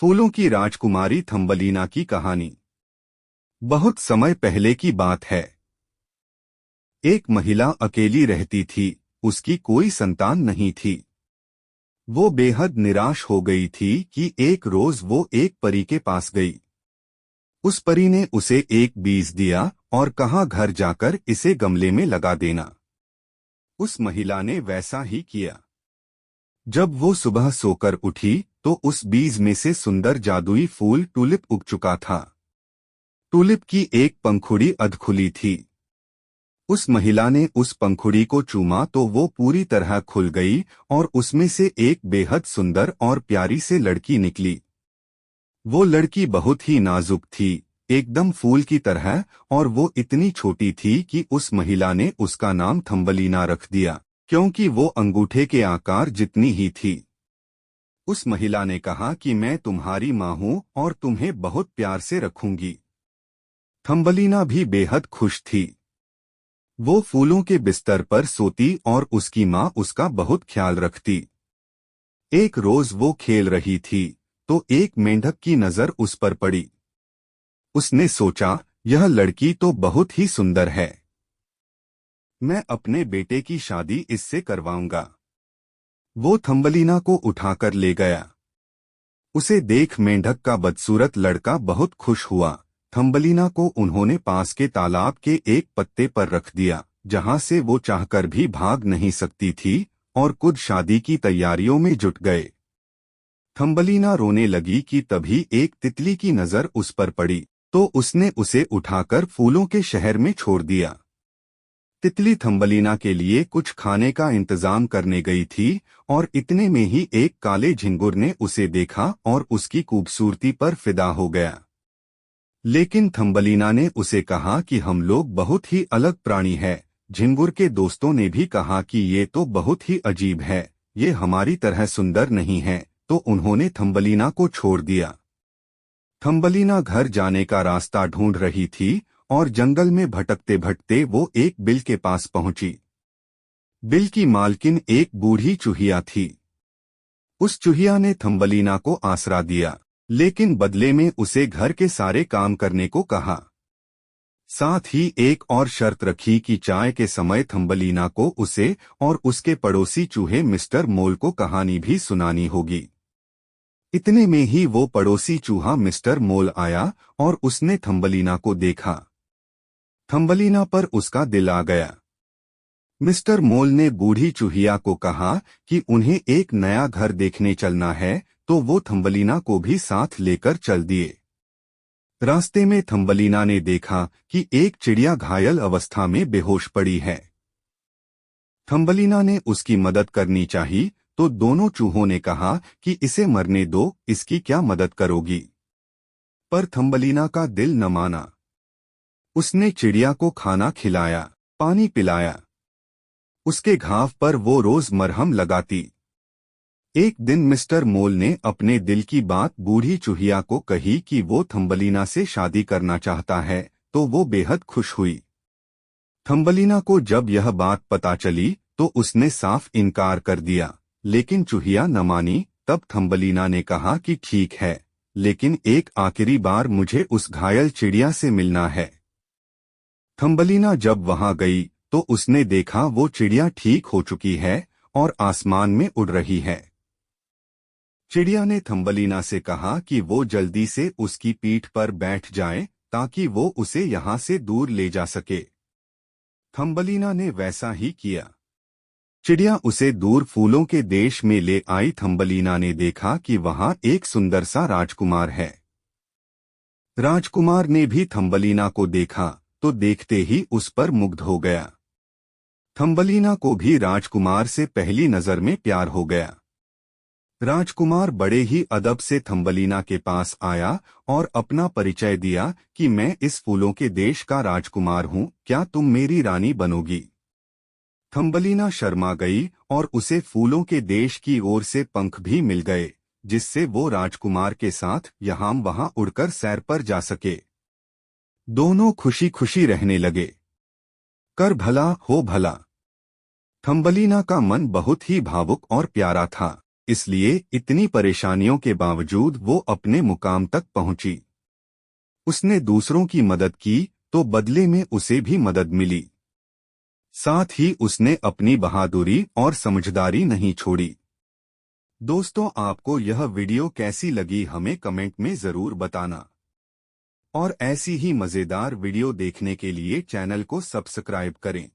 फूलों की राजकुमारी थम्बलीना की कहानी। बहुत समय पहले की बात है। एक महिला अकेली रहती थी। उसकी कोई संतान नहीं थी। वो बेहद निराश हो गई थी कि एक रोज वो एक परी के पास गई। उस परी ने उसे एक बीज दिया और कहा, घर जाकर इसे गमले में लगा देना। उस महिला ने वैसा ही किया। जब वो सुबह सोकर उठी तो उस बीज में से सुंदर जादुई फूल टूलिप उग चुका था। टूलिप की एक पंखुड़ी अधखुली थी। उस महिला ने उस पंखुड़ी को चूमा तो वो पूरी तरह खुल गई और उसमें से एक बेहद सुंदर और प्यारी से लड़की निकली। वो लड़की बहुत ही नाजुक थी, एकदम फूल की तरह, और वो इतनी छोटी थी कि उस महिला ने उसका नाम थम्बलीना रख दिया, क्योंकि वो अंगूठे के आकार जितनी ही थी। उस महिला ने कहा कि मैं तुम्हारी माँ हूँ और तुम्हें बहुत प्यार से रखूंगी। थम्बलीना भी बेहद खुश थी। वो फूलों के बिस्तर पर सोती और उसकी माँ उसका बहुत ख्याल रखती। एक रोज वो खेल रही थी तो एक मेंढक की नजर उस पर पड़ी। उसने सोचा, यह लड़की तो बहुत ही सुंदर है, मैं अपने बेटे की शादी इससे करवाऊंगा। वो थम्बलीना को उठाकर ले गया। उसे देख मेंढक का बदसूरत लड़का बहुत खुश हुआ। थम्बलीना को उन्होंने पास के तालाब के एक पत्ते पर रख दिया, जहां से वो चाहकर भी भाग नहीं सकती थी, और खुद शादी की तैयारियों में जुट गए। थम्बलीना रोने लगी कि तभी एक तितली की नजर उस पर पड़ी, तो उसने उसे उठाकर फूलों के शहर में छोड़ दिया। तितली थम्बलीना के लिए कुछ खाने का इंतजाम करने गई थी, और इतने में ही एक काले झिंगुर ने उसे देखा और उसकी खूबसूरती पर फिदा हो गया। लेकिन थम्बलीना ने उसे कहा कि हम लोग बहुत ही अलग प्राणी हैं। झिंगुर के दोस्तों ने भी कहा कि ये तो बहुत ही अजीब है, ये हमारी तरह सुंदर नहीं है, तो उन्होंने थम्बलीना को छोड़ दिया। थम्बलीना घर जाने का रास्ता ढूंढ रही थी और जंगल में भटकते भटकते वो एक बिल के पास पहुंची। बिल की मालकिन एक बूढ़ी चूहिया थी। उस चूहिया ने थम्बलीना को आसरा दिया, लेकिन बदले में उसे घर के सारे काम करने को कहा। साथ ही एक और शर्त रखी कि चाय के समय थम्बलीना को उसे और उसके पड़ोसी चूहे मिस्टर मोल को कहानी भी सुनानी होगी। इतने में ही वो पड़ोसी चूहा मिस्टर मोल आया और उसने थम्बलीना को देखा। थम्बलीना पर उसका दिल आ गया। मिस्टर मोल ने बूढ़ी चूहिया को कहा कि उन्हें एक नया घर देखने चलना है, तो वो थम्बलीना को भी साथ लेकर चल दिए। रास्ते में थम्बलीना ने देखा कि एक चिड़िया घायल अवस्था में बेहोश पड़ी है। थम्बलीना ने उसकी मदद करनी चाहिए, तो दोनों चूहों ने कहा कि इसे मरने दो, इसकी क्या मदद करोगी। पर थम्बलीना का दिल न माना। उसने चिड़िया को खाना खिलाया, पानी पिलाया। उसके घाव पर वो रोज मरहम लगाती। एक दिन मिस्टर मोल ने अपने दिल की बात बूढ़ी चूहिया को कही कि वो थम्बलीना से शादी करना चाहता है, तो वो बेहद खुश हुई। थम्बलीना को जब यह बात पता चली तो उसने साफ इनकार कर दिया, लेकिन चूहिया न मानी। तब थम्बलीना ने कहा कि ठीक है, लेकिन एक आखिरी बार मुझे उस घायल चिड़िया से मिलना है। थम्बलीना जब वहां गई तो उसने देखा वो चिड़िया ठीक हो चुकी है और आसमान में उड़ रही है। चिड़िया ने थम्बलीना से कहा कि वो जल्दी से उसकी पीठ पर बैठ जाए ताकि वो उसे यहाँ से दूर ले जा सके। थम्बलीना ने वैसा ही किया। चिड़िया उसे दूर फूलों के देश में ले आई। थम्बलीना ने देखा कि वहाँ एक सुंदर सा राजकुमार है। राजकुमार ने भी थम्बलीना को देखा तो देखते ही उस पर मुग्ध हो गया। थम्बलीना को भी राजकुमार से पहली नजर में प्यार हो गया। राजकुमार बड़े ही अदब से थम्बलीना के पास आया और अपना परिचय दिया कि मैं इस फूलों के देश का राजकुमार हूँ, क्या तुम मेरी रानी बनोगी। थम्बलीना शर्मा गई और उसे फूलों के देश की ओर से पंख भी मिल गए, जिससे वो राजकुमार के साथ यहाँ वहां उड़कर सैर पर जा सके। दोनों खुशी खुशी रहने लगे। कर भला हो भला। थम्बलीना का मन बहुत ही भावुक और प्यारा था, इसलिए इतनी परेशानियों के बावजूद वो अपने मुकाम तक पहुंची। उसने दूसरों की मदद की तो बदले में उसे भी मदद मिली। साथ ही उसने अपनी बहादुरी और समझदारी नहीं छोड़ी। दोस्तों, आपको यह वीडियो कैसी लगी हमें कमेंट में जरूर बताना। और ऐसी ही मजेदार वीडियो देखने के लिए चैनल को सब्सक्राइब करें।